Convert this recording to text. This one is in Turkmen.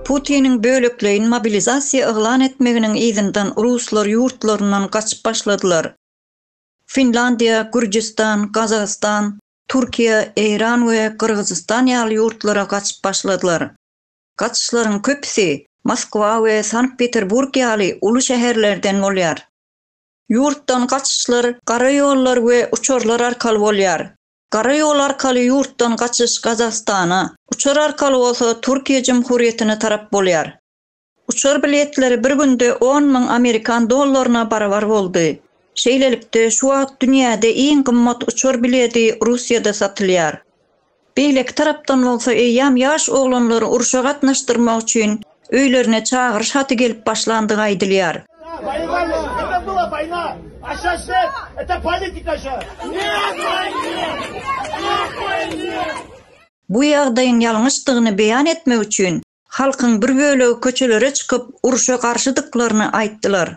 Putin'in bölükleyin mobilizasiya ıglan etmeginin izinden Ruslar yurtlarından kaçıp başladılar. Finlandiya, Gürcistan, Kazakistan, Türkiye, İran ve Kırgızistan ýaly yurtlara kaçıp başladılar. Kaçışların köpüsi Moskva ve Sankt-Peterburg ýaly uly şäherlerden bolýar. Yurtdan kaçışlar gara ýollar we uçurlar arkaly bolýar. Gara ýol arkaly yurtdan kaçış Kazakstana, uçur arkaly bolsa Türkiýe Jumhuriýetine tarap bolýar. Uçur biletleri bir günde 10 000 Amerikan dollaryna barabar boldy. Şeýlelikde şu wagt dünýäde iň gymmat uçur bileti Russiýada satylýar. Beýleki tarapdan bolsa eýýam ýaş oglanlary uruşa gatnaşdyrmak üçin öýlerine çağırış haty gelip başlandygy aýdylýar. Это была война, а сейчас это политика же. Bu ýagdaýyň ýalňyşdygyny beýan etmek üçin halkyň bir bölegi köçelere çykyp uruşa garşydyklaryny aýtdylar.